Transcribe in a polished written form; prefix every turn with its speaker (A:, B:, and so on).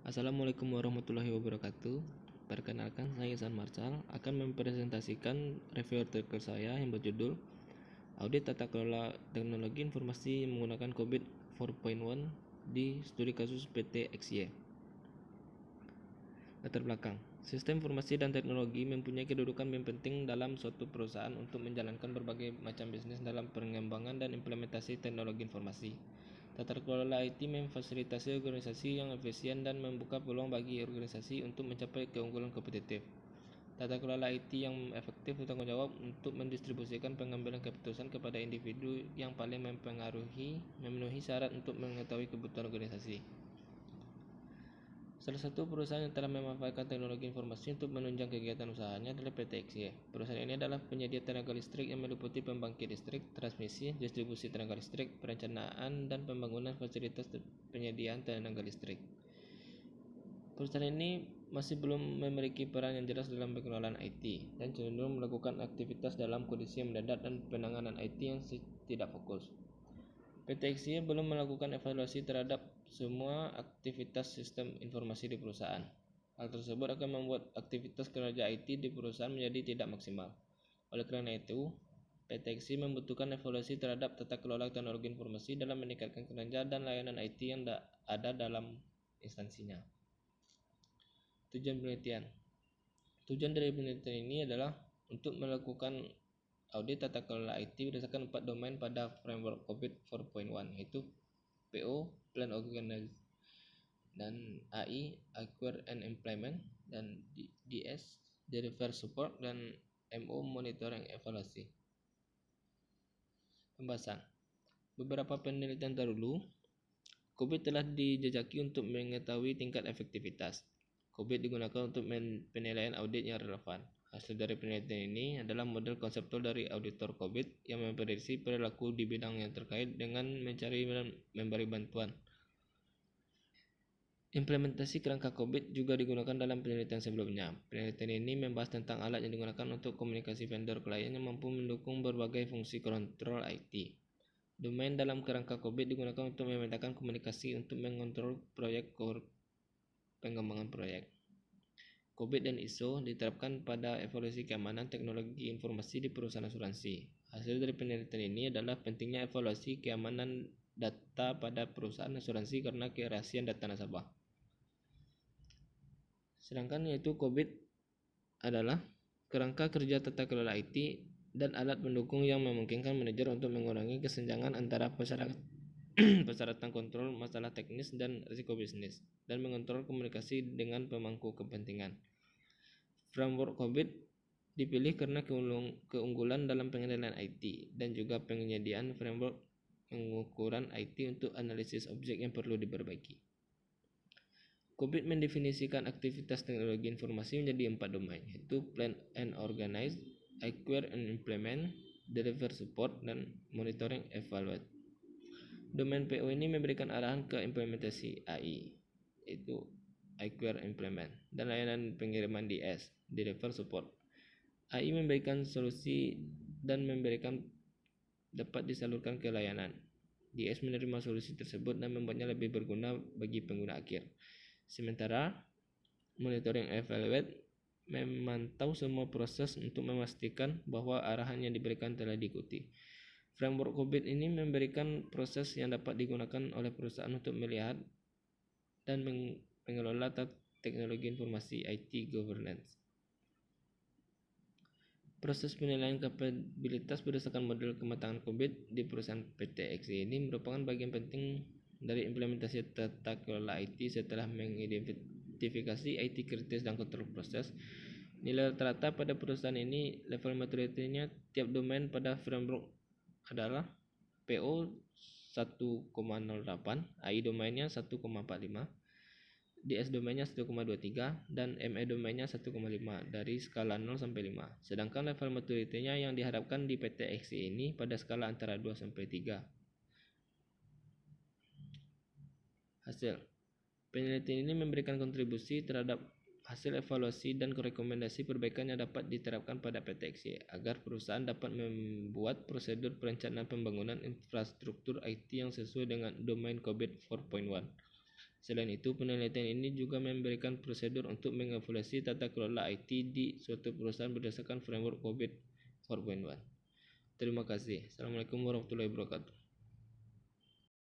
A: Assalamualaikum warahmatullahi wabarakatuh. Perkenalkan, saya San Marshal akan mempresentasikan review artikel saya yang berjudul Audit Tata Kelola Teknologi Informasi Menggunakan COVID 4.1 di Studi Kasus PT XY. Latar belakang. Sistem informasi dan teknologi mempunyai kedudukan yang penting dalam suatu perusahaan untuk menjalankan berbagai macam bisnis dalam pengembangan dan implementasi teknologi informasi. Tata kelola IT memfasilitasi organisasi yang efisien dan membuka peluang bagi organisasi untuk mencapai keunggulan kompetitif. Tata kelola IT yang efektif bertanggung jawab untuk mendistribusikan pengambilan keputusan kepada individu yang paling memenuhi syarat untuk mengetahui kebutuhan organisasi. Salah satu perusahaan yang telah memanfaatkan teknologi informasi untuk menunjang kegiatan usahanya adalah PT XY. Perusahaan ini adalah penyedia tenaga listrik yang meliputi pembangkit listrik, transmisi, distribusi tenaga listrik, perencanaan, dan pembangunan fasilitas penyediaan tenaga listrik. Perusahaan ini masih belum memiliki peran yang jelas dalam pengelolaan IT dan cenderung melakukan aktivitas dalam kondisi yang mendadak dan penanganan IT yang tidak fokus. PT XY belum melakukan evaluasi terhadap semua aktivitas sistem informasi di perusahaan. Hal tersebut akan membuat aktivitas kerja IT di perusahaan menjadi tidak maksimal. Oleh karena itu, PT XY membutuhkan evaluasi terhadap tata kelola teknologi informasi dalam meningkatkan kinerja dan layanan IT yang ada dalam instansinya. Tujuan penelitian. Tujuan dari penelitian ini adalah untuk melakukan audit tata kelola IT berdasarkan 4 domain pada framework COVID 4.1, yaitu PO, Plan Organize, dan AI, Acquire and Implement, dan DS, Deliver Support, dan MO, Monitoring Evaluasi. Pembahasan. Beberapa penelitian terdahulu, COVID telah dijajaki untuk mengetahui tingkat efektivitas. COVID digunakan untuk penilaian audit yang relevan. Hasil dari penelitian ini adalah model konseptual dari auditor COVID yang memprediksi perilaku di bidang yang terkait dengan mencari dan memberi bantuan. Implementasi kerangka COVID juga digunakan dalam penelitian sebelumnya. Penelitian ini membahas tentang alat yang digunakan untuk komunikasi vendor klien yang mampu mendukung berbagai fungsi kontrol IT. Domain dalam kerangka COVID digunakan untuk memetakan komunikasi untuk mengontrol proyek pengembangan proyek. COVID dan ISO diterapkan pada evaluasi keamanan teknologi informasi di perusahaan asuransi. Hasil dari penelitian ini adalah pentingnya evaluasi keamanan data pada perusahaan asuransi karena kerahasiaan data nasabah. Sedangkan yaitu COVID adalah kerangka kerja tata kelola IT dan alat pendukung yang memungkinkan manajer untuk mengurangi kesenjangan antara persyaratan kontrol masalah teknis dan risiko bisnis, dan mengontrol komunikasi dengan pemangku kepentingan. Framework COVID dipilih karena keunggulan dalam pengendalian IT dan juga penyediaan framework pengukuran IT untuk analisis objek yang perlu diperbaiki. COVID mendefinisikan aktivitas teknologi informasi menjadi 4 domain, yaitu Plan and Organize, Acquire and Implement, Deliver Support, dan Monitoring Evaluate. Domain PO ini memberikan arahan ke implementasi AI, yaitu Acquire Implement, dan layanan pengiriman DS, Deliver Support. AI memberikan solusi dan dapat disalurkan ke layanan. DS menerima solusi tersebut dan membuatnya lebih berguna bagi pengguna akhir. Sementara Monitoring Evaluate memantau semua proses untuk memastikan bahwa arahan yang diberikan telah diikuti. Framework COVID ini memberikan proses yang dapat digunakan oleh perusahaan untuk melihat dan mengelola teknologi informasi IT governance. Proses penilaian kapabilitas berdasarkan model kematangan COVID di perusahaan PT XY ini merupakan bagian penting dari implementasi tata kelola IT setelah mengidentifikasi IT kritis dan kontrol proses. Nilai rata-rata pada perusahaan ini level maturity-nya tiap domain pada framework adalah PO 1,08, AI domainnya 1,45, DS domainnya 1,23, dan ME domainnya 1,5 dari skala 0 sampai 5. Sedangkan level maturity-nya yang diharapkan di PT XY ini pada skala antara 2 sampai 3. Hasil penelitian ini memberikan kontribusi terhadap hasil evaluasi dan rekomendasi perbaikan yang dapat diterapkan pada PT XY agar perusahaan dapat membuat prosedur perencanaan pembangunan infrastruktur IT yang sesuai dengan domain COVID 4.1. Selain itu, penelitian ini juga memberikan prosedur untuk mengevaluasi tata kelola IT di suatu perusahaan berdasarkan framework COVID 4.1. Terima kasih. Assalamualaikum warahmatullahi wabarakatuh.